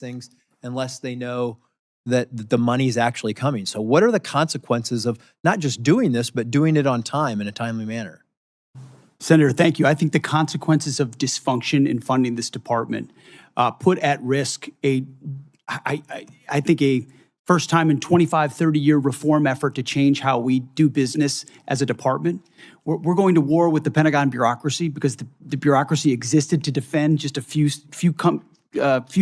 things unless they know that the money is actually coming. So what are the consequences of not just doing this, but doing it on time in a timely manner? Senator, thank you. I think the consequences of dysfunction in funding this department put at risk I think a first time in 25, 30-year reform effort to change how we do business as a department. We're going to war with the Pentagon bureaucracy because the bureaucracy existed to defend just a few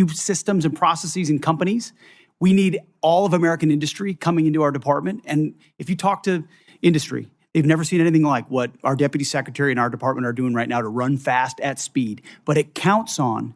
systems and processes and companies. We need all of American industry coming into our department. And if you talk to industry, they've never seen anything like what our deputy secretary and our department are doing right now to run fast at speed. But it counts on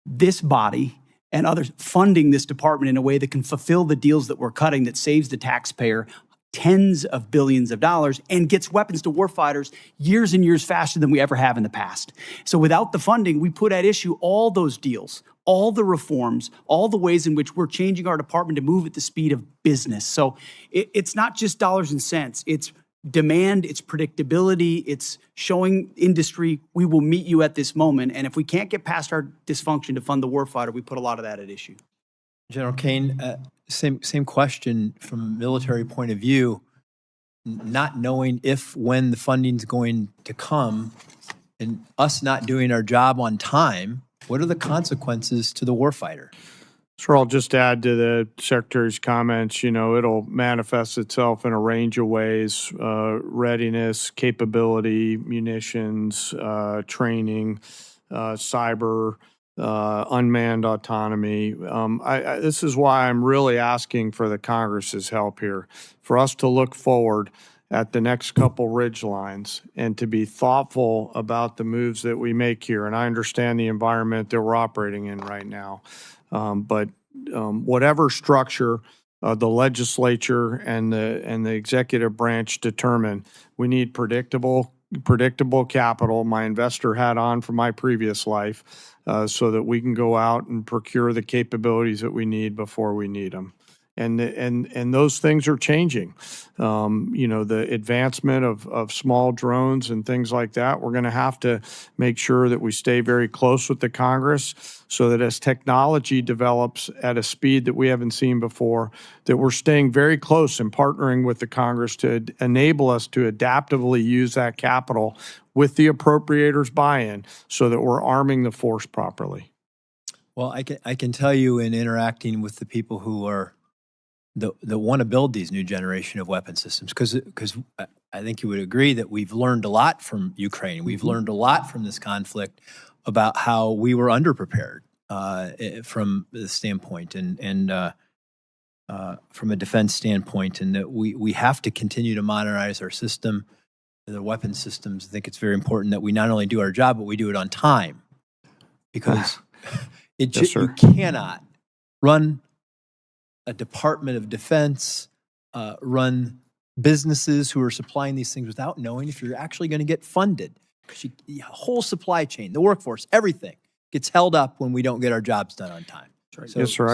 this body and others funding this department in a way that can fulfill the deals that we're cutting that saves the taxpayer tens of billions of dollars and gets weapons to warfighters years and years faster than we ever have in the past. So without the funding, we put at issue all those deals, all the reforms, all the ways in which we're changing our department to move at the speed of business. So it's not just dollars and cents. It's demand, it's predictability, it's showing industry, we will meet you at this moment. And if we can't get past our dysfunction to fund the warfighter, we put a lot of that at issue. General Caine, same question from a military point of view, not knowing when the funding's going to come and us not doing our job on time, what are the consequences to the warfighter? Sure, I'll just add to the Secretary's comments, it'll manifest itself in a range of ways, readiness, capability, munitions, training, cyber, unmanned autonomy. This is why I'm really asking for the Congress's help here, for us to look forward at the next couple ridge lines and to be thoughtful about the moves that we make here. And I understand the environment that we're operating in right now. But whatever structure the legislature and the executive branch determine, we need predictable capital, my investor hat on from my previous life, so that we can go out and procure the capabilities that we need before we need them. And those things are changing. The advancement of small drones and things like that, we're going to have to make sure that we stay very close with the Congress so that as technology develops at a speed that we haven't seen before, that we're staying very close and partnering with the Congress to enable us to adaptively use that capital with the appropriators' buy-in so that we're arming the force properly. Well, I can tell you in interacting with the people who are that want to build these new generation of weapon systems, because I think you would agree that we've learned a lot from Ukraine. We've learned a lot from this conflict about how we were underprepared from the standpoint and from a defense standpoint, and that we have to continue to modernize our system, the weapon systems. I think it's very important that we not only do our job, but we do it on time, because you cannot run a Department of Defense, run businesses who are supplying these things without knowing if you're actually going to get funded. The whole supply chain, the workforce, everything gets held up when we don't get our jobs done on time. So, yes, sir.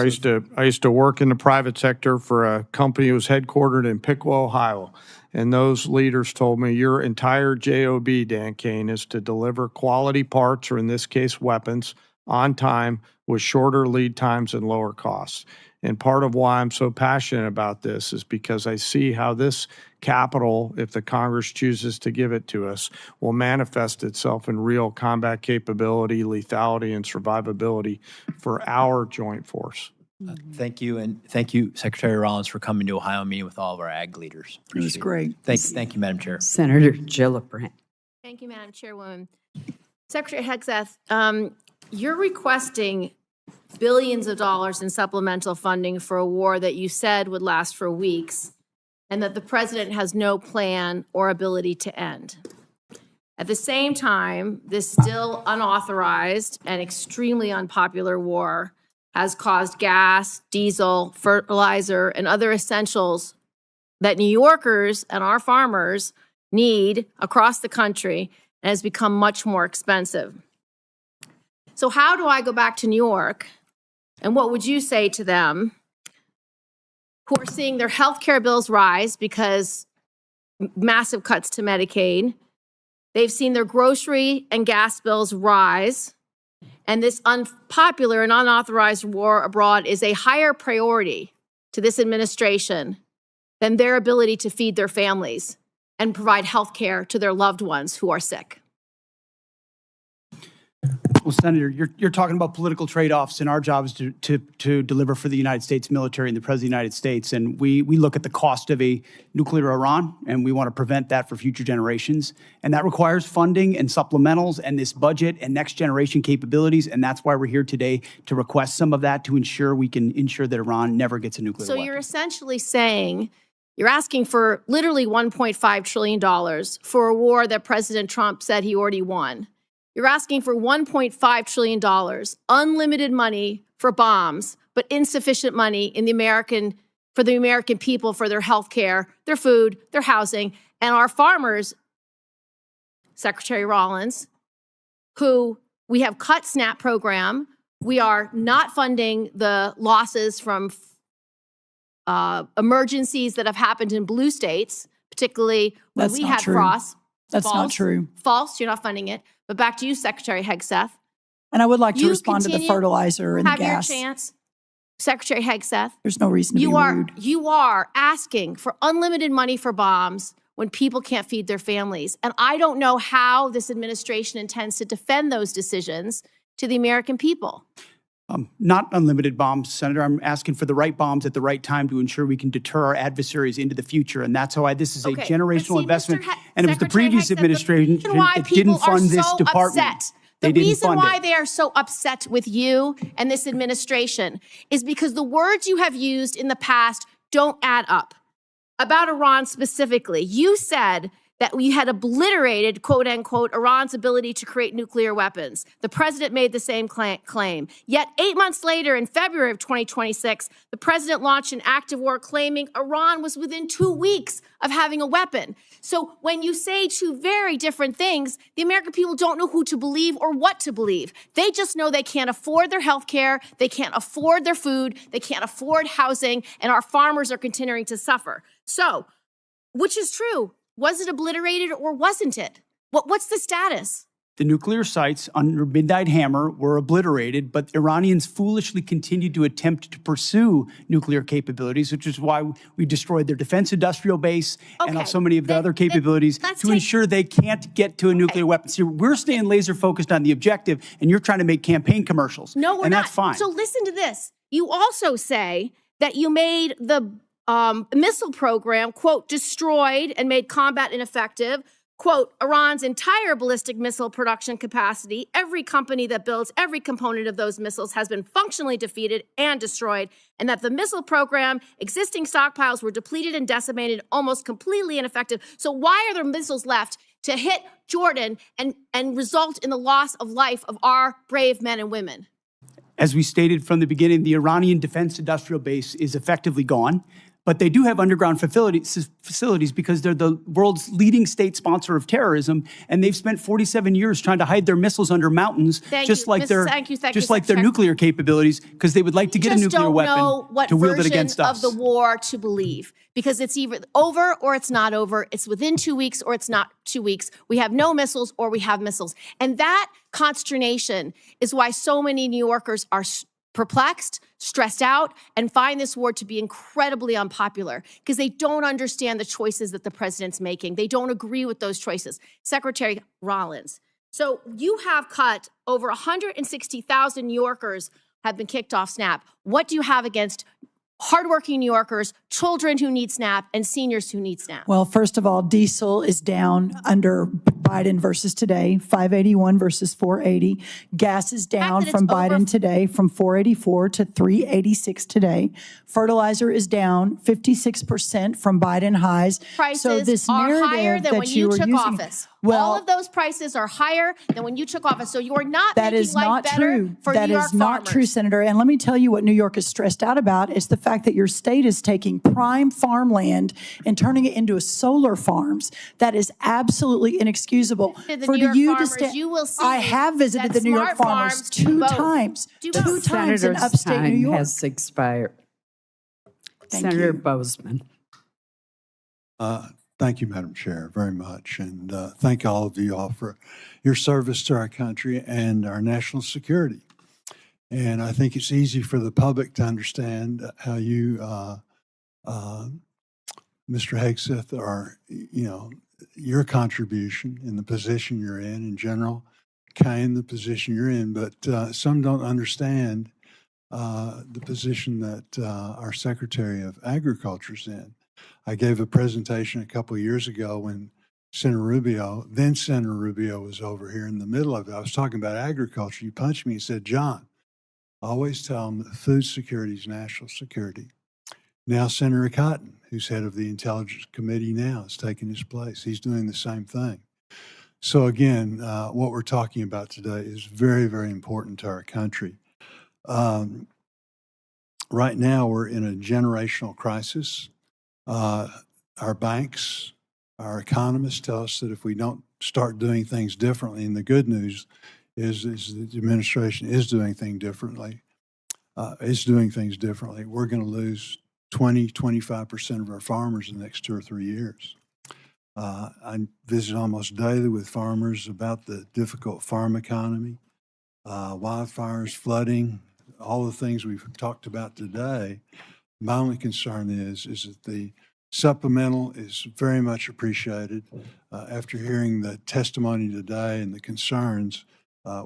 I used to work in the private sector for a company that was headquartered in Piqua, Ohio. And those leaders told me, your entire job, Dan Caine, is to deliver quality parts, or in this case, weapons, on time with shorter lead times and lower costs. And part of why I'm so passionate about this is because I see how this capital, if the Congress chooses to give it to us, will manifest itself in real combat capability, lethality, and survivability for our joint force. Thank you, and thank you, Secretary Rollins, for coming to Ohio and meeting with all of our ag leaders. It was great. Thank you, Madam Chair. Senator Gillibrand. Thank you, Madam Chairwoman. Secretary Hegseth, you're requesting billions of dollars in supplemental funding for a war that you said would last for weeks and that the president has no plan or ability to end. At the same time, this still unauthorized and extremely unpopular war has caused gas, diesel, fertilizer, and other essentials that New Yorkers and our farmers need across the country and has become much more expensive. So how do I go back to New York, and what would you say to them who are seeing their health care bills rise because massive cuts to Medicaid? They've seen their grocery and gas bills rise, and this unpopular and unauthorized war abroad is a higher priority to this administration than their ability to feed their families and provide health care to their loved ones who are sick. Well, Senator, you're talking about political trade-offs, and our job is to deliver for the United States military and the President of the United States. And we look at the cost of a nuclear Iran, and we want to prevent that for future generations. And that requires funding and supplementals and this budget and next generation capabilities. And that's why we're here today to request some of that to ensure we can ensure that Iran never gets a nuclear weapon. So you're essentially saying you're asking for literally $1.5 trillion for a war that President Trump said he already won. You're asking for $1.5 trillion, unlimited money for bombs, but insufficient money in for the American people, for their health care, their food, their housing, and our farmers, Secretary Rollins, who we have cut SNAP program. We are not funding the losses from emergencies that have happened in blue states, particularly when we had frost. That's not true. False, you're not funding it. But back to you, Secretary Hegseth. And I would like to respond to the fertilizer and the gas. Have your chance, Secretary Hegseth. There's no reason to be rude. You are asking for unlimited money for bombs when people can't feed their families. And I don't know how this administration intends to defend those decisions to the American people. Not unlimited bombs, Senator. I'm asking for the right bombs at the right time to ensure we can deter our adversaries into the future. And that's how this is a generational investment. And it was the previous administration that didn't fund this department. The reason why they are so upset with you and this administration is because the words you have used in the past don't add up. About Iran specifically, you said that we had obliterated, quote unquote, Iran's ability to create nuclear weapons. The president made the same claim. Yet 8 months later, in February of 2026, the president launched an active war claiming Iran was within 2 weeks of having a weapon. So when you say two very different things, the American people don't know who to believe or what to believe. They just know they can't afford their health care, they can't afford their food, they can't afford housing, and our farmers are continuing to suffer. So, which is true? Was it obliterated or wasn't it? What's the status? The nuclear sites under Midnight Hammer were obliterated, but Iranians foolishly continued to attempt to pursue nuclear capabilities, which is why we destroyed their defense industrial base and so many of the other capabilities to ensure they can't get to a nuclear weapon. So we're staying laser focused on the objective, and you're trying to make campaign commercials. No, we're not. And that's fine. So listen to this. You also say that you made the missile program, quote, destroyed and made combat ineffective, quote, Iran's entire ballistic missile production capacity. Every company that builds every component of those missiles has been functionally defeated and destroyed, and that the missile program, existing stockpiles were depleted and decimated, almost completely ineffective. So why are there missiles left to hit Jordan and result in the loss of life of our brave men and women? As we stated from the beginning, the Iranian defense industrial base is effectively gone. But they do have underground facilities because they're the world's leading state sponsor of terrorism, and they've spent 47 years trying to hide their missiles under mountains, just like their nuclear capabilities, because they would like to get a nuclear weapon to wield it against us. Of the war to believe, because it's either over or it's not over. It's within 2 weeks or it's not 2 weeks. We have no missiles or we have missiles, and that consternation is why so many New Yorkers are perplexed, stressed out, and find this war to be incredibly unpopular because they don't understand the choices that the president's making. They don't agree with those choices. Secretary Rollins, so you have cut over 160,000 New Yorkers have been kicked off SNAP. What do you have against hardworking New Yorkers, children who need SNAP, and seniors who need SNAP? Well, first of all, diesel is down under Biden versus today, 581 versus 480. Gas is down from Biden today from 484 to 386 today. Fertilizer is down 56% from Biden highs. Prices so this are narrative higher than when you took office. Well, all of those prices are higher than when you took office. So you're not that making is life not better true. for That New York is not farmers. true, Senator. And let me tell you what New York is stressed out about is the fact that your state is taking prime farmland and turning it into solar farms. That is absolutely inexcusable. For you to stand, I have visited the New York farmers two times in upstate New York. Has expired. Thank Senator you. Bozeman. Thank you, Madam Chair, very much. And thank all of you all for your service to our country and our national security. And I think it's easy for the public to understand how you, Mr. Hegseth, are, your contribution in the position you're in general, Caine, the position you're in, but some don't understand the position that our Secretary of Agriculture's in. I gave a presentation a couple of years ago when Senator Rubio was over here in the middle of it. I was talking about agriculture. He punched me and said, John, always tell them that food security is national security. Now Senator Cotton, who's head of the Intelligence Committee now, is taking his place. He's doing the same thing. So again, what we're talking about today is very, very important to our country. Right now, we're in a generational crisis. Our banks, our economists tell us that if we don't start doing things differently, and the good news is the administration is doing things differently, we're going to lose 25% of our farmers in the next 2 or 3 years. I visit almost daily with farmers about the difficult farm economy, wildfires, flooding, all the things we've talked about today. My only concern is that the supplemental is very much appreciated. After hearing the testimony today and the concerns,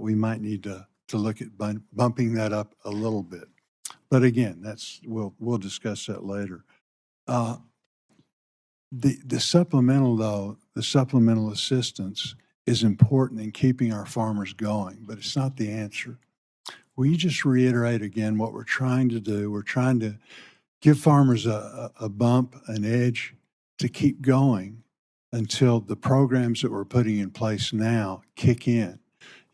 we might need to look at bumping that up a little bit. But again, we'll discuss that later. The supplemental, though, the supplemental assistance is important in keeping our farmers going, but it's not the answer. Will you just reiterate again what we're trying to do? We're trying to give farmers a bump, an edge to keep going until the programs that we're putting in place now kick in.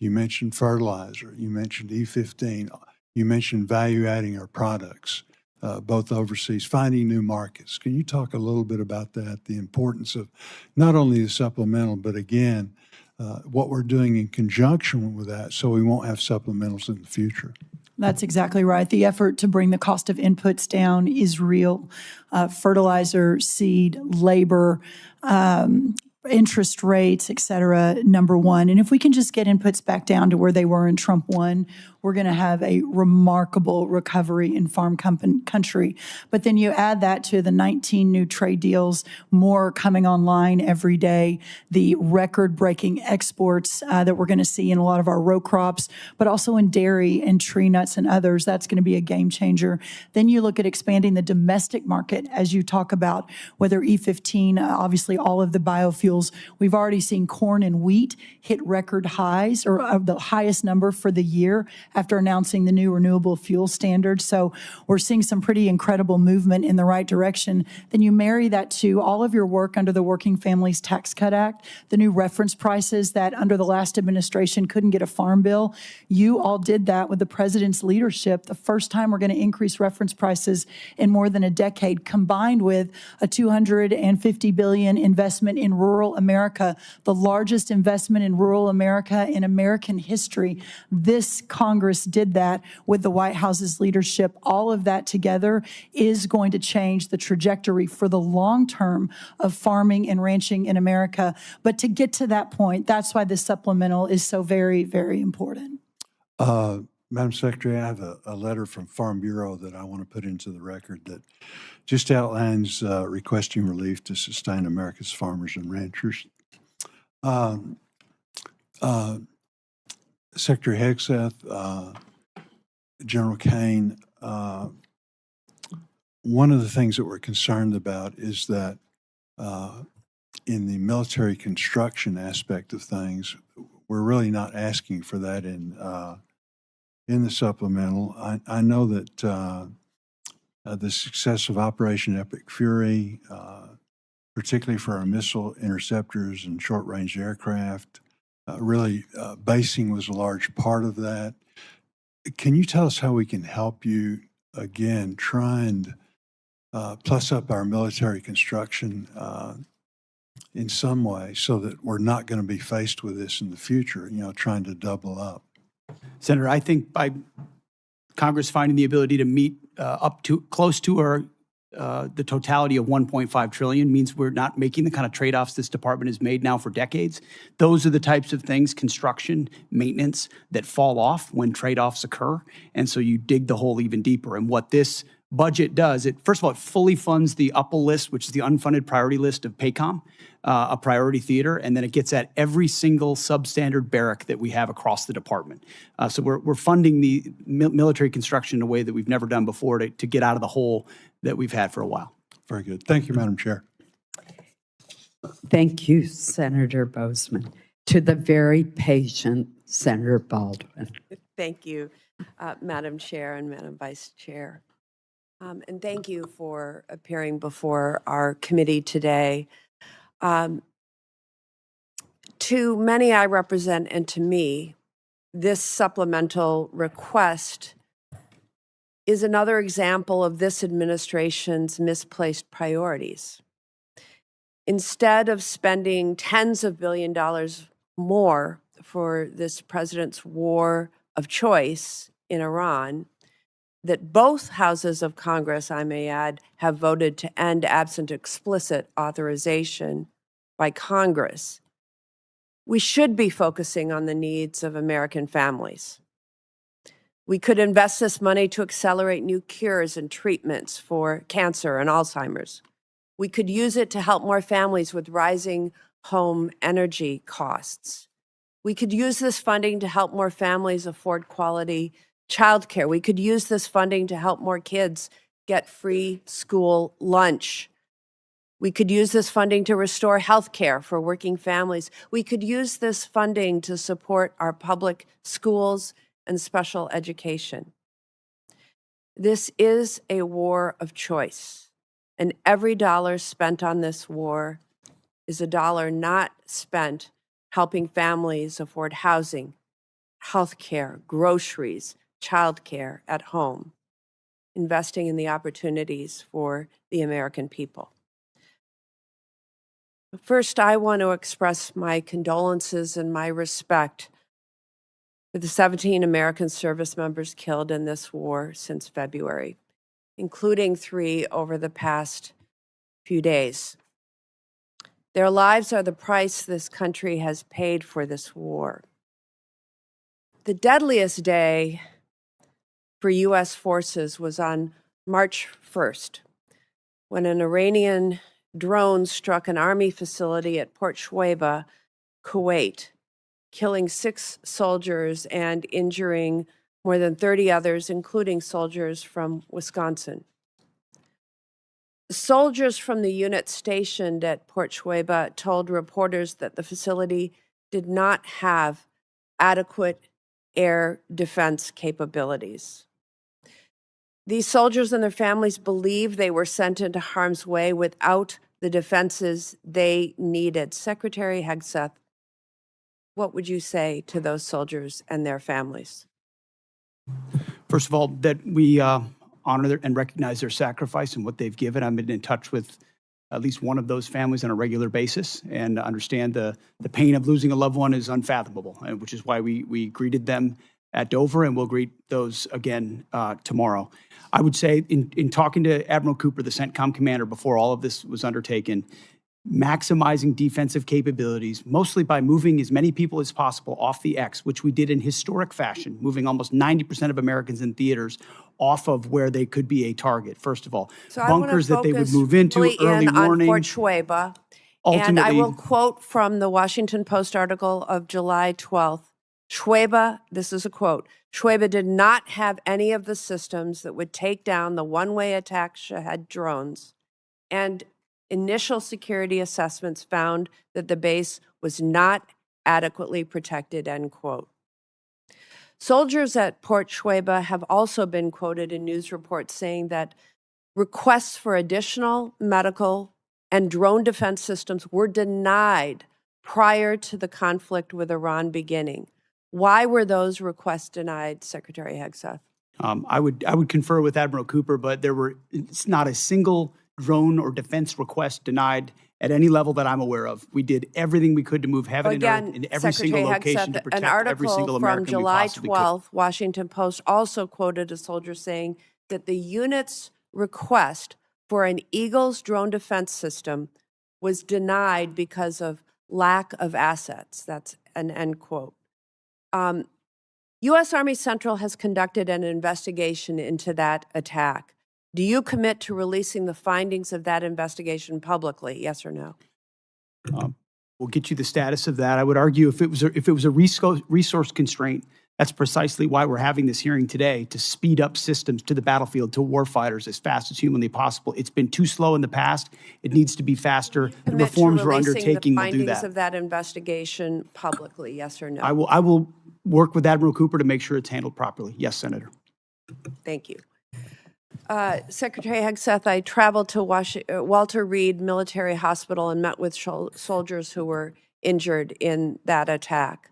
You mentioned fertilizer, you mentioned E15, you mentioned value adding our products, both overseas, finding new markets. Can you talk a little bit about that, the importance of not only the supplemental, but again, what we're doing in conjunction with that so we won't have supplementals in the future? That's exactly right. The effort to bring the cost of inputs down is real. Fertilizer, seed, labor, interest rates, et cetera, number one. And if we can just get inputs back down to where they were in Trump 1, we're going to have a remarkable recovery in farm country. But then you add that to the 19 new trade deals, more coming online every day, the record-breaking exports that we're going to see in a lot of our row crops, but also in dairy and tree nuts and others. That's going to be a game changer. Then you look at expanding the domestic market, as you talk about, whether E15, obviously all of the biofuels. We've already seen corn and wheat hit record highs, or the highest number for the year, after announcing the new renewable fuel standard. So we're seeing some pretty incredible movement in the right direction. Then you marry that to all of your work under the Working Families Tax Cut Act, the new reference prices that under the last administration couldn't get a farm bill. You all did that with the president's leadership. The first time we're going to increase reference prices in more than a decade, combined with a $250 billion investment in rural America, the largest investment in rural America in American history. This Congress did that with the White House's leadership. All of that together is going to change the trajectory for the long term of farming and ranching in America. But to get to that point, that's why this supplemental is so very, very important. Madam Secretary, I have a letter from Farm Bureau that I want to put into the record that just outlines requesting relief to sustain America's farmers and ranchers. Secretary Hegseth, General Caine, one of the things that we're concerned about is that in the military construction aspect of things, we're really not asking for that in the supplemental. I know that the success of Operation Epic Fury, particularly for our missile interceptors and short-range aircraft, really basing was a large part of that. Can you tell us how we can help you, again, try and plus up our military construction in some way so that we're not going to be faced with this in the future, trying to double up? Senator, I think by Congress finding the ability to meet up to close to or the totality of 1.5 trillion means we're not making the kind of trade-offs this department has made now for decades. Those are the types of things, construction, maintenance, that fall off when trade-offs occur. And so you dig the hole even deeper. And what this budget does, first of all, it fully funds the upper list, which is the unfunded priority list of PACOM, a priority theater, and then it gets at every single substandard barrack that we have across the department. So we're funding the military construction in a way that we've never done before to get out of the hole that we've had for a while. Very good. Thank you, Madam Chair. Thank you, Senator Bozeman. To the very patient Senator Baldwin. Thank you, Madam Chair and Madam Vice Chair. And thank you for appearing before our committee today. To many I represent and to me, this supplemental request is another example of this administration's misplaced priorities. Instead of spending tens of billions of dollars more for this president's war of choice in Iran, that both houses of Congress, I may add, have voted to end absent explicit authorization by Congress, we should be focusing on the needs of American families. We could invest this money to accelerate new cures and treatments for cancer and Alzheimer's. We could use it to help more families with rising home energy costs. We could use this funding to help more families afford quality childcare. We could use this funding to help more kids get free school lunch. We could use this funding to restore health care for working families. We could use this funding to support our public schools and special education. This is a war of choice, and every dollar spent on this war is a dollar not spent helping families afford housing, health care, groceries, childcare at home, investing in the opportunities for the American people. First, I want to express my condolences and my respect for the 17 American service members killed in this war since February, including 3 over the past few days. Their lives are the price this country has paid for this war. The deadliest day for U.S. forces was on March 1st, when an Iranian drone struck an army facility at Port Shuaibah, Kuwait, killing 6 soldiers and injuring more than 30 others, including soldiers from Wisconsin. Soldiers from the unit stationed at Port Shuaibah told reporters that the facility did not have adequate air defense capabilities. These soldiers and their families believed they were sent into harm's way without the defenses they needed. Secretary Hegseth, what would you say to those soldiers and their families? First of all, that we honor and recognize their sacrifice and what they've given. I've been in touch with at least one of those families on a regular basis and understand the pain of losing a loved one is unfathomable, which is why we greeted them at Dover, and we'll greet those again tomorrow. I would say in talking to Admiral Cooper, the CENTCOM commander, before all of this was undertaken, maximizing defensive capabilities, mostly by moving as many people as possible off the X, which we did in historic fashion, moving almost 90% of Americans in theaters off of where they could be a target, first of all. So bunkers that they would move into, early warning. On Fort Shuaibah. And I will quote from the Washington Post article of July 12th. Shuaibah, this is a quote, Shuaibah did not have any of the systems that would take down the one-way attack Shahed drones, and initial security assessments found that the base was not adequately protected, end quote. Soldiers at Port Shuaibah have also been quoted in news reports saying that requests for additional medical and drone defense systems were denied prior to the conflict with Iran beginning. Why were those requests denied, Secretary Hegseth? I would confer with Admiral Cooper, but it's not a single drone or defense request denied at any level that I'm aware of. We did everything we could to move heaven and earth in every single location to protect every single American we possibly could. An article from July 12th, Washington Post also quoted a soldier saying that the unit's request for an Eagles drone defense system was denied because of lack of assets. That's an end quote. U.S. Army Central has conducted an investigation into that attack. Do you commit to releasing the findings of that investigation publicly, yes or no? We'll get you the status of that. I would argue if it was a resource constraint, that's precisely why we're having this hearing today, to speed up systems to the battlefield, to warfighters as fast as humanly possible. It's been too slow in the past. It needs to be faster. The Commit to reforms we're releasing undertaking the will do findings that. of that investigation publicly, yes or no? I will work with Admiral Cooper to make sure it's handled properly. Yes, Senator. Thank you. Secretary Hegseth, I traveled to Walter Reed Military Hospital and met with soldiers who were injured in that attack.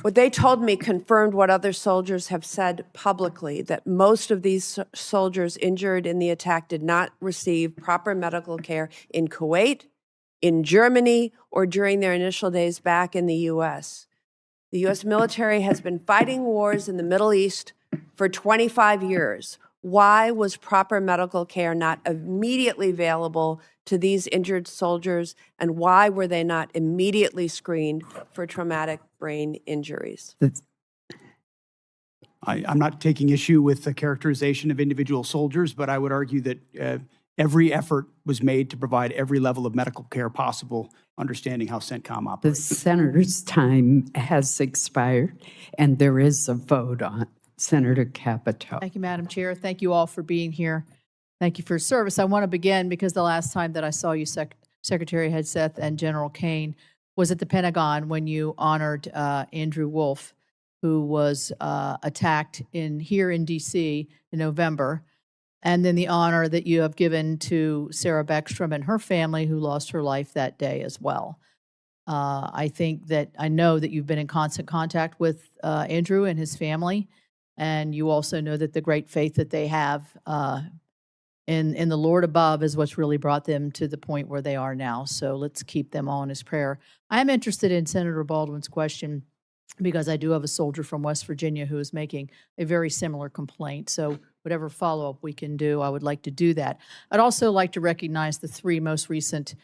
What they told me confirmed what other soldiers have said publicly, that most of these soldiers injured in the attack did not receive proper medical care in Kuwait, in Germany, or during their initial days back in the U.S. The U.S. military has been fighting wars in the Middle East for 25 years. Why was proper medical care not immediately available to these injured soldiers, and why were they not immediately screened for traumatic brain injuries? I'm not taking issue with the characterization of individual soldiers, but I would argue that every effort was made to provide every level of medical care possible, understanding how CENTCOM The operates. senator's time has expired, and there is a vote on Senator Capito. Thank you, Madam Chair. Thank you all for being here. Thank you for your service. I want to begin because the last time that I saw you, Secretary Hegseth and General Caine, was at the Pentagon when you honored Andrew Wolf, who was attacked here in D.C. in November, and then the honor that you have given to Sarah Beckstrom and her family, who lost her life that day as well. I know that you've been in constant contact with Andrew and his family, and you also know that the great faith that they have in the Lord above is what's really brought them to the point where they are now. So let's keep them all in his prayer. I am interested in Senator Baldwin's question because I do have a soldier from West Virginia who is making a very similar complaint. So whatever follow-up we can do, I would like to do that. I'd also like to recognize the three most recent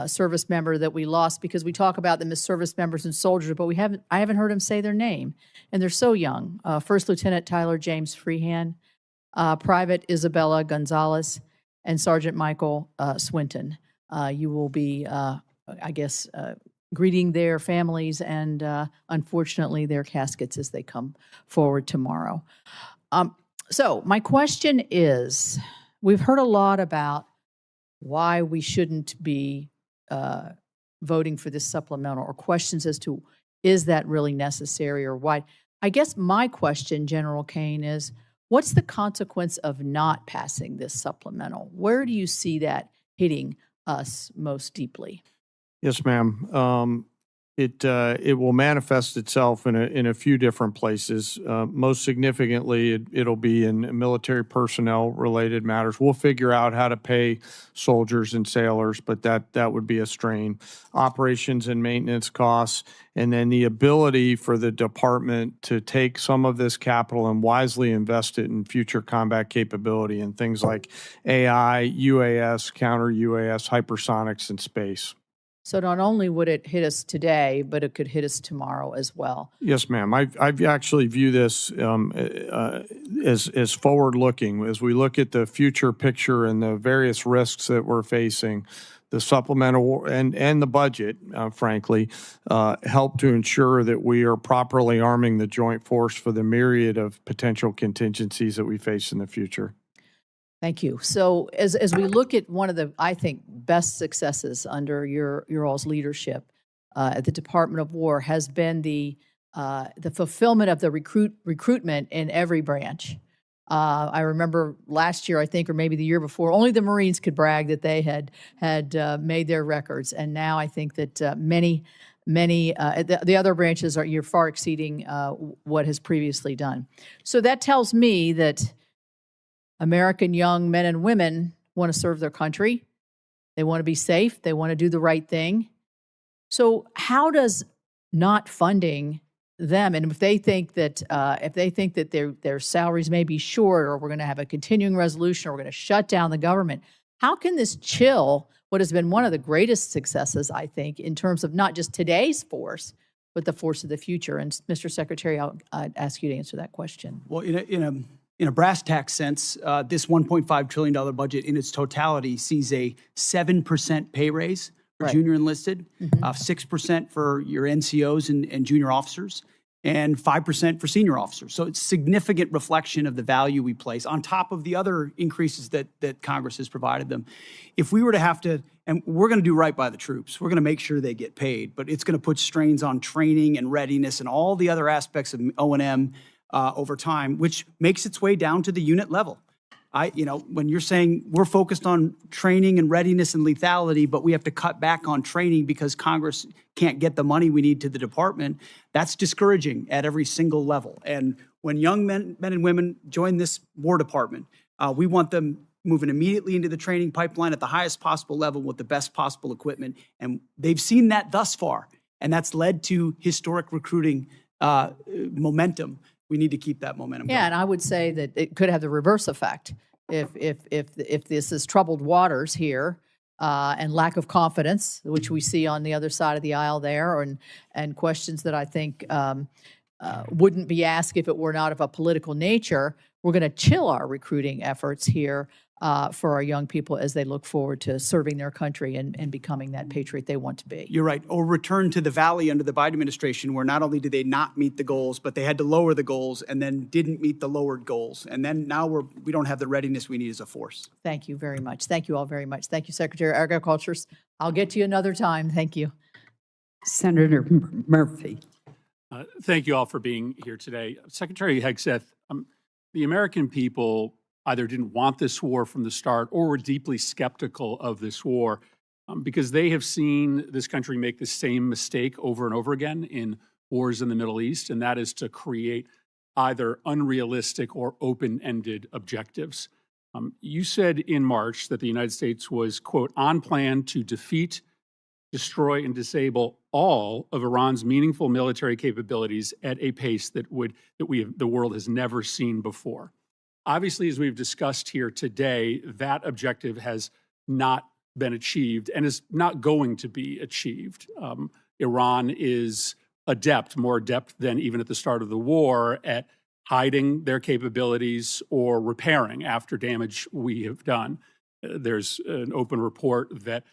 service member that we lost, because we talk about them as service members and soldiers, but I haven't heard them say their name, and they're so young. First Lieutenant Tyler James Freehan, Private Isabella Gonzalez, and Sergeant Michael Swinton. You will be, greeting their families and unfortunately their caskets as they come forward tomorrow. So my question is, we've heard a lot about why we shouldn't be voting for this supplemental, or questions as to, is that really necessary, or why? I guess my question, General Caine, is what's the consequence of not passing this supplemental? Where do you see that hitting us most deeply? Yes, ma'am. It will manifest itself in a few different places. Most significantly, it'll be in military personnel related matters. We'll figure out how to pay soldiers and sailors, but that would be a strain. Operations and maintenance costs, and then the ability for the department to take some of this capital and wisely invest it in future combat capability and things like AI, UAS, counter UAS, hypersonics, and space. So not only would it hit us today, but it could hit us tomorrow as well. Yes, ma'am. I actually view this as forward-looking. As we look at the future picture and the various risks that we're facing, the supplemental and the budget, frankly, help to ensure that we are properly arming the joint force for the myriad of potential contingencies that we face in the future. Thank you. So as we look at one of the, I think, best successes under your all's leadership at the Department of War has been the fulfillment of the recruitment in every branch. I remember last year, I think, or maybe the year before, only the Marines could brag that they had made their records, and now I think that many the other branches you're far exceeding what has previously done. So that tells me that American young men and women want to serve their country. They want to be safe. They want to do the right thing. So how does not funding them, and if they think that their salaries may be short, or we're going to have a continuing resolution, or we're going to shut down the government, how can this chill what has been one of the greatest successes, I think, in terms of not just today's force, but the force of the future? And Mr. Secretary, I'll ask you to answer that question. Well, in a brass tax sense, this $1.5 trillion budget in its totality sees a 7% pay raise for junior enlisted, 6% for your NCOs and junior officers, and 5% for senior officers. So it's significant reflection of the value we place on top of the other increases that Congress has provided them. If we were to have to, and we're going to do right by the troops, we're going to make sure they get paid, but it's going to put strains on training and readiness and all the other aspects of O&M over time, which makes its way down to the unit level. When you're saying we're focused on training and readiness and lethality, but we have to cut back on training because Congress can't get the money we need to the department, that's discouraging at every single level. And when young men and women join this War Department, we want them moving immediately into the training pipeline at the highest possible level with the best possible equipment. And they've seen that thus far, and that's led to historic recruiting momentum. We need to keep that momentum going. Yeah, and I would say that it could have the reverse effect. If this is troubled waters here and lack of confidence, which we see on the other side of the aisle there, and questions that I think wouldn't be asked if it were not of a political nature, we're going to chill our recruiting efforts here for our young people as they look forward to serving their country and becoming that patriot they want to be. You're right. Or return to the valley under the Biden administration, where not only did they not meet the goals, but they had to lower the goals and then didn't meet the lowered goals. And then now we don't have the readiness we need as a force. Thank you very much. Thank you all very much. Thank you, Secretary of Agriculture. I'll get to you another time. Thank you. Senator Murphy. Thank you all for being here today. Secretary Hegseth, the American people either didn't want this war from the start or were deeply skeptical of this war because they have seen this country make the same mistake over and over again in wars in the Middle East, and that is to create either unrealistic or open-ended objectives. You said in March that the United States was, quote, on plan to defeat, destroy, and disable all of Iran's meaningful military capabilities at a pace that the world has never seen before. Obviously, as we've discussed here today, that objective has not been achieved and is not going to be achieved. Iran is more adept than even at the start of the war at hiding their capabilities or repairing after damage we have done. There's an open report that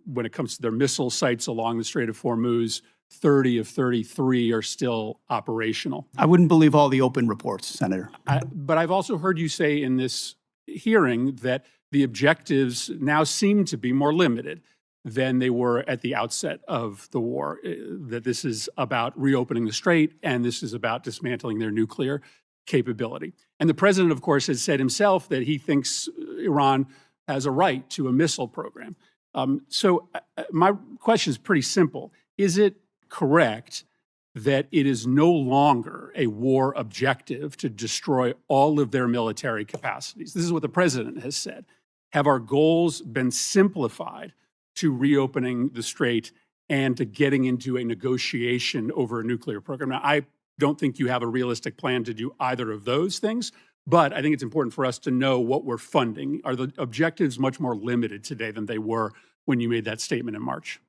when it comes to their missile sites along the Strait of Hormuz, 30 of 33 are still operational. I wouldn't believe all the open reports, Senator. But I've also heard you say in this hearing that the objectives now seem to be more limited than they were at the outset of the war, that this is about reopening the strait and this is about dismantling their nuclear capability. And the president, of course, has said himself that he thinks Iran has a right to a missile program. So my question is pretty simple. Is it correct that it is no longer a war objective to destroy all of their military capacities? This is what the president has said. Have our goals been simplified to reopening the strait and to getting into a negotiation over a nuclear program? Now, I don't think you have a realistic plan to do either of those things, but I think it's important for us to know what we're funding. Are the objectives much more limited today than they were when you made that statement in March?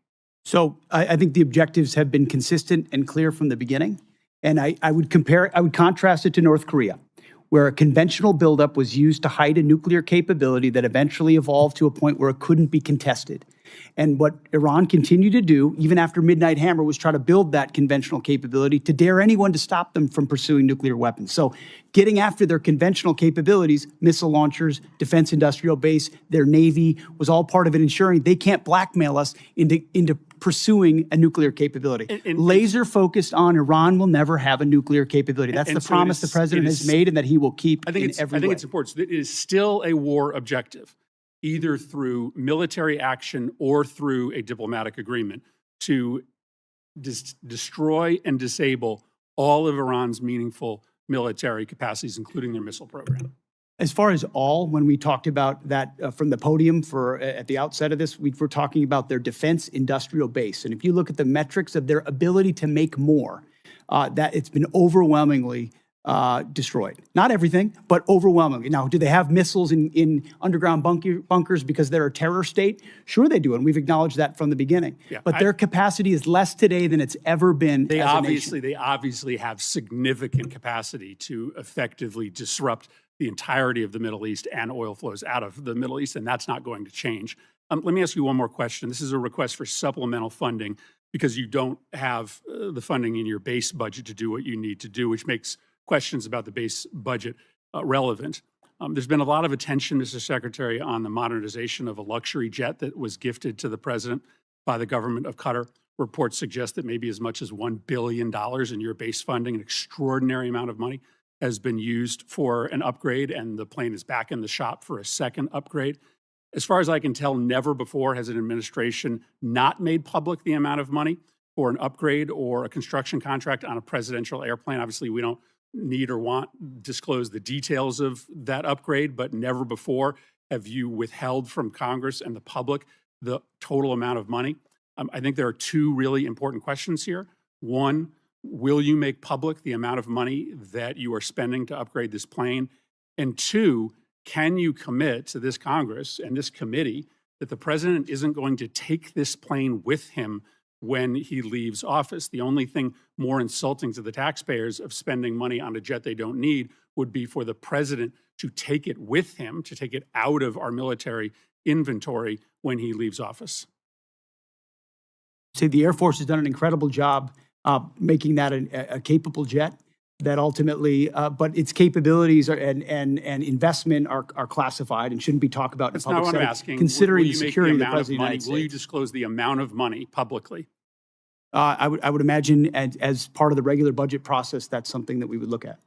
So I think the objectives have been consistent and clear from the beginning. And I would contrast it to North Korea, where a conventional buildup was used to hide a nuclear capability that eventually evolved to a point where it couldn't be contested. And what Iran continued to do, even after Midnight Hammer, was try to build that conventional capability to dare anyone to stop them from pursuing nuclear weapons. So getting after their conventional capabilities, missile launchers, defense industrial base, their Navy, was all part of it, ensuring they can't blackmail us into pursuing a nuclear capability. Laser focused on Iran will never have a nuclear capability. That's the promise the president has made and that he will keep in every way. I think it's important. So it is still a war objective, either through military action or through a diplomatic agreement, to destroy and disable all of Iran's meaningful military capacities, including their missile program. As far as all, when we talked about that from the podium at the outset of this, we were talking about their defense industrial base. And if you look at the metrics of their ability to make more, that it's been overwhelmingly destroyed. Not everything, but overwhelmingly. Now, do they have missiles in underground bunkers because they're a terror state? Sure they do, and we've acknowledged that from the beginning. Yeah, but their capacity is less today than it's ever been They as a nation. obviously have significant capacity to effectively disrupt the entirety of the Middle East and oil flows out of the Middle East, and that's not going to change. Let me ask you one more question. This is a request for supplemental funding because you don't have the funding in your base budget to do what you need to do, which makes questions about the base budget relevant. There's been a lot of attention, Mr. Secretary, on the modernization of a luxury jet that was gifted to the president by the government of Qatar. Reports suggest that maybe as much as $1 billion in your base funding, an extraordinary amount of money, has been used for an upgrade, and the plane is back in the shop for a second upgrade. As far as I can tell, never before has an administration not made public the amount of money for an upgrade or a construction contract on a presidential airplane. Obviously, we don't need or want disclose the details of that upgrade, but never before have you withheld from Congress and the public the total amount of money. I think there are two really important questions here. One, will you make public the amount of money that you are spending to upgrade this plane? And two, can you commit to this Congress and this committee that the president isn't going to take this plane with him when he leaves office? The only thing more insulting to the taxpayers of spending money on a jet they don't need would be for the president to take it with him, to take it out of our military inventory when he leaves office. So the Air Force has done an incredible job making that a capable jet that ultimately, but its capabilities and investment are classified and shouldn't be talked about in That's public not what I'm setting, asking. considering Will the you make security of the amount President of the United money? Will you States. disclose the amount of money publicly? I would imagine as part of the regular budget process, that's something that we would look at.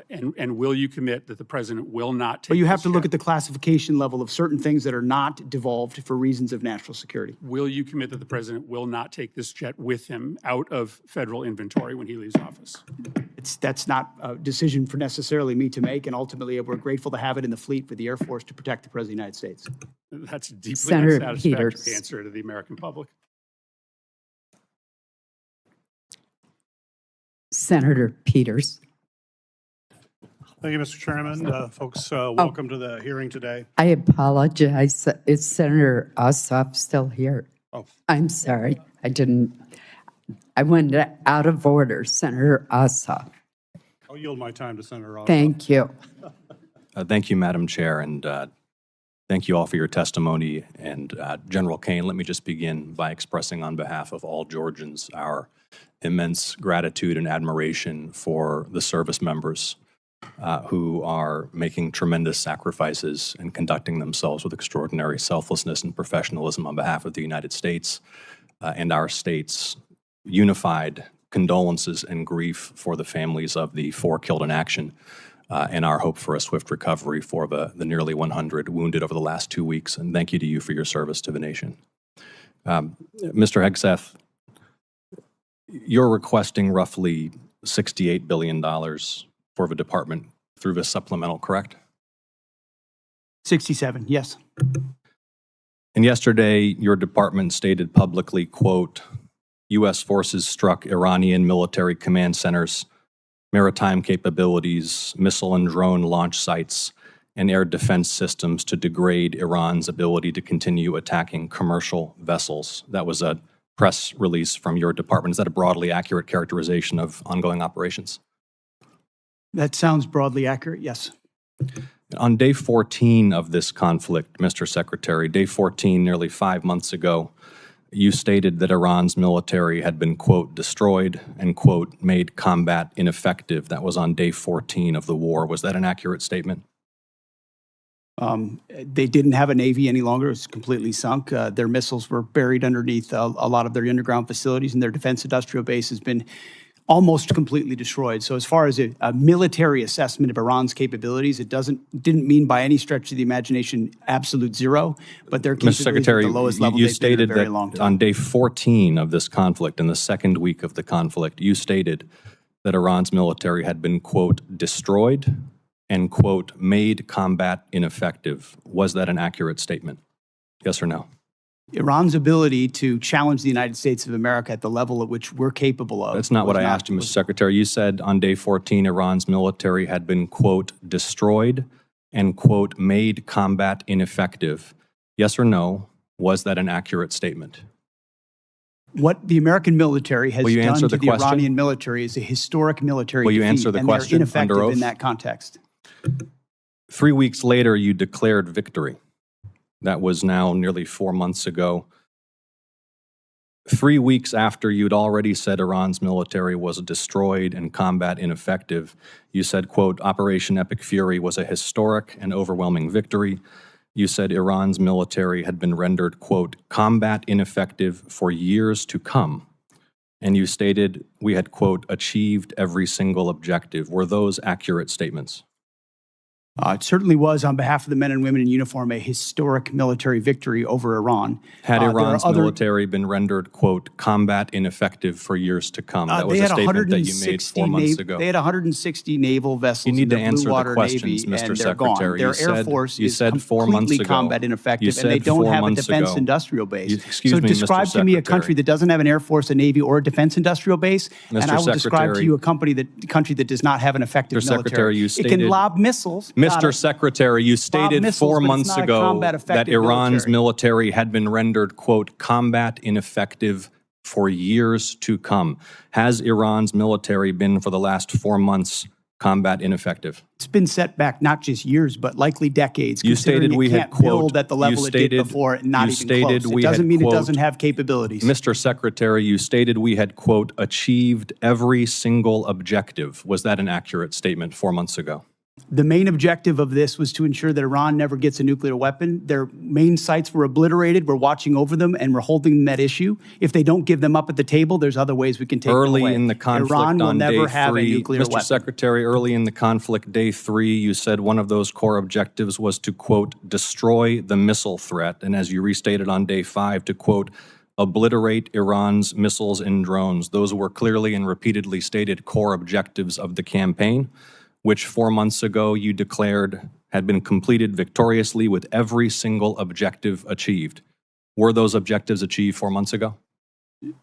And will you commit that the president will not take But you have this to look jet? at the classification level of certain things that are not devolved for reasons of national security. Will you commit that the president will not take this jet with him out of federal inventory when he leaves office? That's not a decision for necessarily me to make, and ultimately we're grateful to have it in the fleet for the Air Force to protect the President of the United States. That's a deeply Senator unsatisfactory Peters. answer to the American public. Senator Peters. Thank you, Mr. Chairman. Folks, welcome to the hearing today. I apologize. Is Senator Ossoff still here? Oh. I'm sorry. I went out of order. Senator Ossoff. I'll yield my time to Senator Ossoff. Thank you. Thank you, Madam Chair, and thank you all for your testimony. And General Caine, let me just begin by expressing on behalf of all Georgians our immense gratitude and admiration for the service members who are making tremendous sacrifices and conducting themselves with extraordinary selflessness and professionalism on behalf of the United States and our state's unified condolences and grief for the families of the 4 killed in action and our hope for a swift recovery for the nearly 100 wounded over the last 2 weeks. And thank you to you for your service to the nation. Mr. Hegseth, you're requesting roughly $68 billion for the department through this supplemental, correct? 67, yes. And yesterday, your department stated publicly, quote, U.S. forces struck Iranian military command centers, maritime capabilities, missile and drone launch sites, and air defense systems to degrade Iran's ability to continue attacking commercial vessels. That was a press release from your department. Is that a broadly accurate characterization of ongoing operations? That sounds broadly accurate, yes. On day 14 of this conflict, Mr. Secretary, day 14, nearly 5 months ago, you stated that Iran's military had been, quote, destroyed and, quote, made combat ineffective. That was on day 14 of the war. Was that an accurate statement? They didn't have a Navy any longer. It was completely sunk. Their missiles were buried underneath a lot of their underground facilities, and their defense industrial base has been almost completely destroyed. So as far as a military assessment of Iran's capabilities, it didn't mean by any stretch of the imagination absolute zero, but their capabilities Mr. Secretary, at the lowest level you they've been in stated a very that long time. on day 14 of this conflict, in the second week of the conflict, you stated that Iran's military had been, quote, destroyed and, quote, made combat ineffective. Was that an accurate statement? Yes or no? Iran's ability to challenge the United States of America at the level at which we're capable of. That's not what was I asked you, Mr. Secretary. You said on day 14, Iran's military had been, quote, destroyed and, quote, made combat ineffective. Yes or no, was that an accurate statement? What the American military has Will you done answer to the the question? Iranian military is a historic military Will you defeat, answer the and they're question under ineffective oath? in that context. 3 weeks later, you declared victory. That was now nearly 4 months ago. 3 weeks after you'd already said Iran's military was destroyed and combat ineffective, you said, quote, Operation Epic Fury was a historic and overwhelming victory. You said Iran's military had been rendered, quote, combat ineffective for years to come. And you stated we had, quote, achieved every single objective. Were those accurate statements? It certainly was, on behalf of the men and women in uniform, a historic military victory over Iran. Had There are Iran's other- military been rendered, quote, combat ineffective for years to come? That was they a had statement that you made 160 4 months ago. They had 160 naval vessels You need in to the answer Blue the Water questions, Navy, Mr. and they're gone. Secretary. Their You Air said- Force you is said 4 months completely ago- combat ineffective, you and they said don't 4 have a months defense ago- industrial base. Excuse so me, Mr. describe to me a country Secretary. that doesn't have an Air Force, a Navy, or a defense industrial base, and Mr. I will describe to Secretary- you a country that does not have an effective Mr. military. Secretary, you It stated- can lob missiles. Got Mr. it. Secretary, you stated missiles, 4 but it's months not a ago combat that effective Iran's military. military had been rendered, quote, combat ineffective for years to come. Has Iran's military been, for the last 4 months, combat ineffective? It's been set back not just years, but likely decades. You considering stated we it had, can't quote, build at the level you it did stated- before, and not you even stated close. we It doesn't had, mean quote, it doesn't have capabilities. Mr. Secretary, you stated we had, quote, achieved every single objective. Was that an accurate statement 4 months ago? The main objective of this was to ensure that Iran never gets a nuclear weapon. Their main sites were obliterated. We're watching over them, and we're holding them at issue. If they don't give them up at the table, there's other ways we can take them Early away. in the conflict Iran will on never day have 3, a nuclear Mr. weapon. Secretary, early in the conflict, day 3, you said one of those core objectives was to, quote, destroy the missile threat. And as you restated on day 5, to, quote, obliterate Iran's missiles and drones. Those were clearly and repeatedly stated core objectives of the campaign, which 4 months ago you declared had been completed victoriously with every single objective achieved. Were those objectives achieved 4 months ago?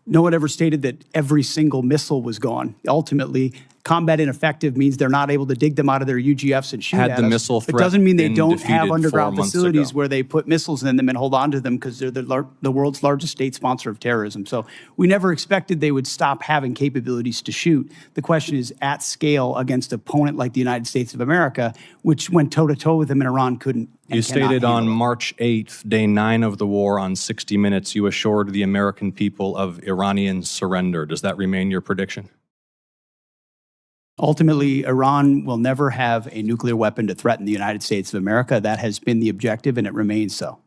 No one ever stated that every single missile was gone. Ultimately, combat ineffective means they're not able to dig them out of their UGFs and shoot Had at the us. missile It threat doesn't mean they been don't defeated have 4 underground months facilities ago? where they put missiles in them and hold on to them because they're the world's largest state sponsor of terrorism. So we never expected they would stop having capabilities to shoot. The question is at scale against an opponent like the United States of America, which went toe-to-toe with them, and Iran couldn't. And You cannot stated on handle it. March 8th, day 9 of the war, on 60 Minutes, you assured the American people of Iranian surrender. Does that remain your prediction? Ultimately, Iran will never have a nuclear weapon to threaten the United States of America. That has been the objective, and it remains so.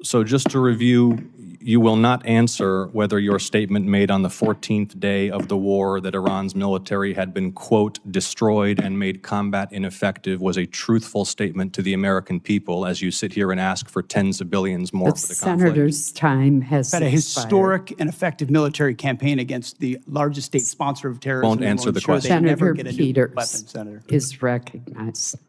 So just to review, you will not answer whether your statement made on the 14th day of the war that Iran's military had been, quote, destroyed and made combat ineffective was a truthful statement to the American people as you sit here and ask for tens of billions more The for the conflict. senator's time has Had a expired. historic and effective military campaign against the largest state sponsor of terrorism. Won't and answer will the ensure question. They never Senator get a nuclear Peters weapon, Senator. is recognized.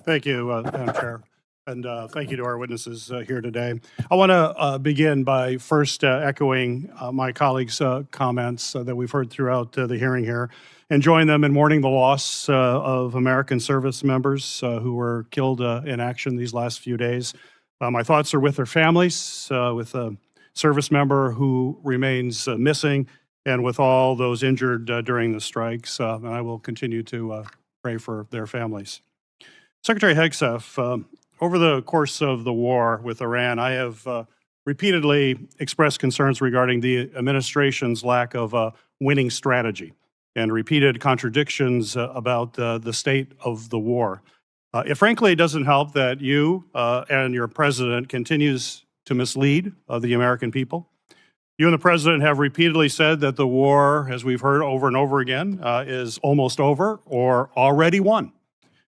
Thank you, Madam Chair. And thank you to our witnesses here today. I want to begin by first echoing my colleagues' comments that we've heard throughout the hearing here and join them in mourning the loss of American service members who were killed in action these last few days. My thoughts are with their families, with a service member who remains missing, and with all those injured during the strikes. And I will continue to pray for their families. Secretary Hegseth, over the course of the war with Iran, I have repeatedly expressed concerns regarding the administration's lack of a winning strategy and repeated contradictions about the state of the war. It frankly doesn't help that you and your president continues to mislead the American people. You and the president have repeatedly said that the war, as we've heard over and over again, is almost over or already won.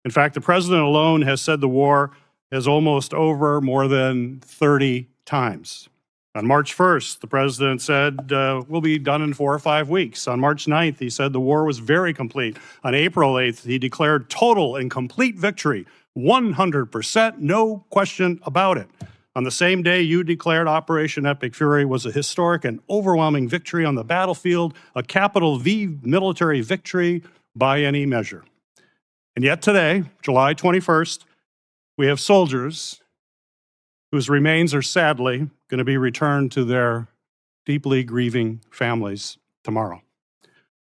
In fact, the president alone has said the war is almost over more than 30 times. On March 1st, the president said, we'll be done in 4 or 5 weeks. On March 9th, he said the war was very complete. On April 8th, he declared total and complete victory, 100%, no question about it. On the same day, you declared Operation Epic Fury was a historic and overwhelming victory on the battlefield, a capital V military victory by any measure. And yet today, July 21st, we have soldiers whose remains are sadly going to be returned to their deeply grieving families tomorrow.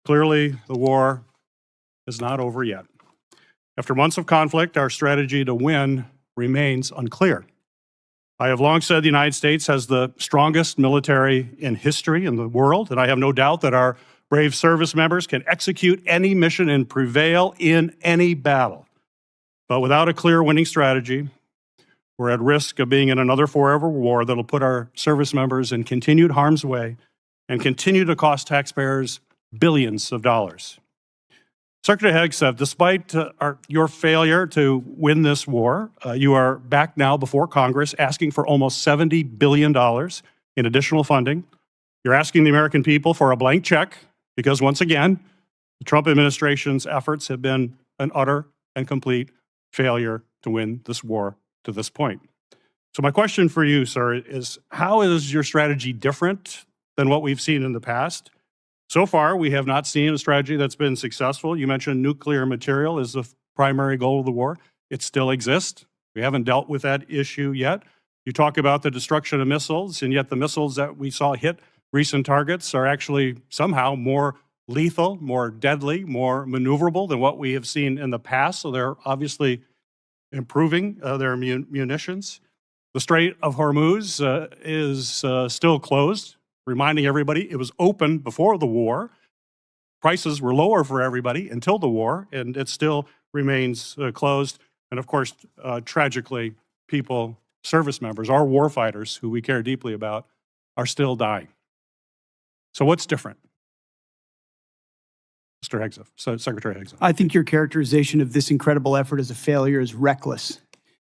Clearly, the war is not over yet. After months of conflict, our strategy to win remains unclear. I have long said the United States has the strongest military in history in the world, and I have no doubt that our brave service members can execute any mission and prevail in any battle. But without a clear winning strategy, we're at risk of being in another forever war that'll put our service members in continued harm's way and continue to cost taxpayers billions of dollars. Secretary Hegseth, despite your failure to win this war, you are back now before Congress asking for almost $70 billion in additional funding. You're asking the American people for a blank check because, once again, the Trump administration's efforts have been an utter and complete failure to win this war to this point. So my question for you, sir, is how is your strategy different than what we've seen in the past? So far, we have not seen a strategy that's been successful. You mentioned nuclear material is the primary goal of the war. It still exists. We haven't dealt with that issue yet. You talk about the destruction of missiles, and yet the missiles that we saw hit recent targets are actually somehow more lethal, more deadly, more maneuverable than what we have seen in the past. So they're obviously improving their munitions. The Strait of Hormuz is still closed, reminding everybody it was open before the war. Prices were lower for everybody until the war, and it still remains closed. And of course, tragically, people, service members, our war fighters, who we care deeply about, are still dying. So what's different? Mr. Hegseth, Secretary Hegseth. I think your characterization of this incredible effort as a failure is reckless.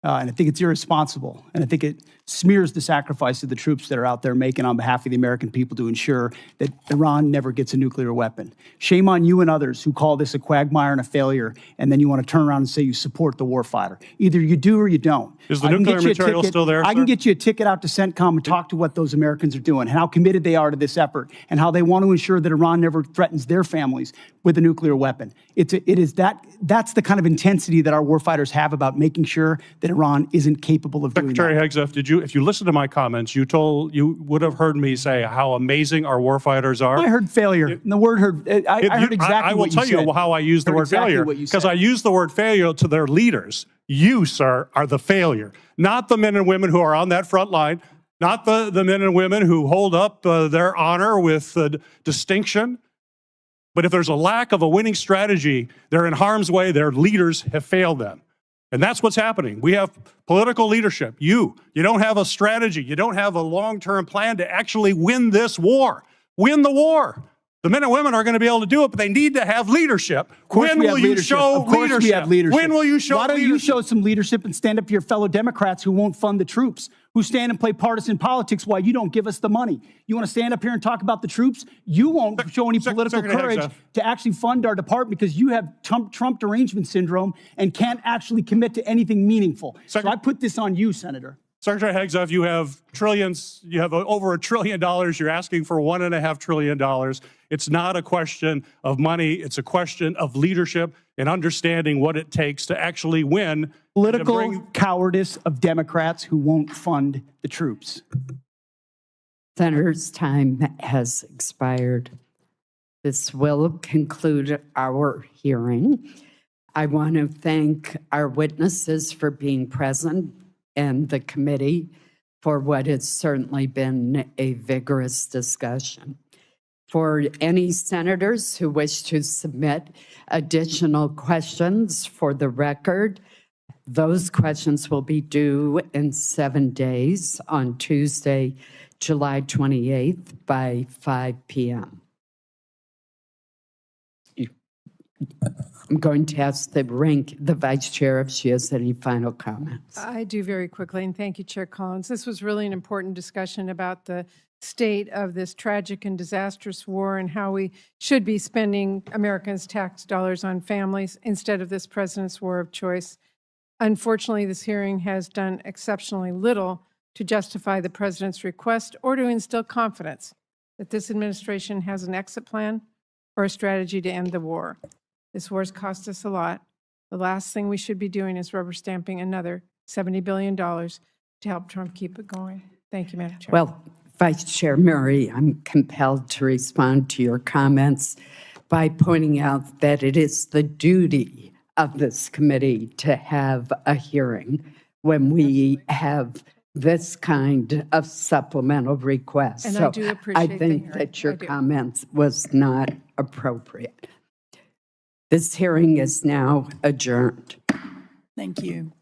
And I think it's irresponsible. And I think it smears the sacrifice of the troops that are out there making on behalf of the American people to ensure that Iran never gets a nuclear weapon. Shame on you and others who call this a quagmire and a failure, and then you want to turn around and say you support the warfighter. Either you do or you don't. Is the nuclear material still there, I can get you a ticket out to CENTCOM and talk to what those Americans are doing, and how committed they are to this effort, and how they want to ensure that Iran never threatens their families with a nuclear weapon. That's the kind of intensity that our warfighters have about making sure that Iran isn't capable of doing that. Secretary Hegseth, if you listen to my comments, you would have heard me say how amazing our warfighters are. I heard failure. And the word heard, I heard exactly what you said. I will tell you how I use the word failure, because I use the word failure to their leaders. You, sir, are the failure, not the men and women who are on that front line, not the men and women who hold up their honor with distinction. But if there's a lack of a winning strategy, they're in harm's way. Their leaders have failed them. And that's what's happening. We have political leadership. You don't have a strategy. You don't have a long-term plan to actually win this war. Win the war. The men and women are going to be able to do it, but they need to have leadership. When will you show leadership? When will you show leadership? Why don't you show some leadership and stand up to your fellow Democrats who won't fund the troops, who stand and play partisan politics while you don't give us the money? You want to stand up here and talk about the troops? You won't show any political courage to actually fund our department because you have Trump derangement syndrome and can't actually commit to anything meaningful. So I put this on you, Senator. Secretary Hegseth, you have trillions, you have over $1 trillion. You're asking for $1.5 trillion. It's not a question of money. It's a question of leadership and understanding what it takes to actually win. Political cowardice of Democrats who won't fund the troops. Senator's time has expired. This will conclude our hearing. I want to thank our witnesses for being present and the committee for what has certainly been a vigorous discussion. For any senators who wish to submit additional questions for the record, those questions will be due in 7 days on Tuesday, July 28th by 5 p.m. I'm going to ask the Vice Chair if she has any final comments. I do very quickly, and thank you, Chair Collins. This was really an important discussion about the state of this tragic and disastrous war and how we should be spending Americans' tax dollars on families instead of this president's war of choice. Unfortunately, this hearing has done exceptionally little to justify the president's request or to instill confidence that this administration has an exit plan or a strategy to end the war. This war has cost us a lot. The last thing we should be doing is rubber stamping another $70 billion to help Trump keep it going. Thank you, Madam Chair. Well, Vice Chair Murray, I'm compelled to respond to your comments by pointing out that it is the duty of this committee to have a hearing when we have this kind of supplemental request. And so I do appreciate I think the that hearing. your comments was not appropriate. This hearing is now adjourned. Thank you.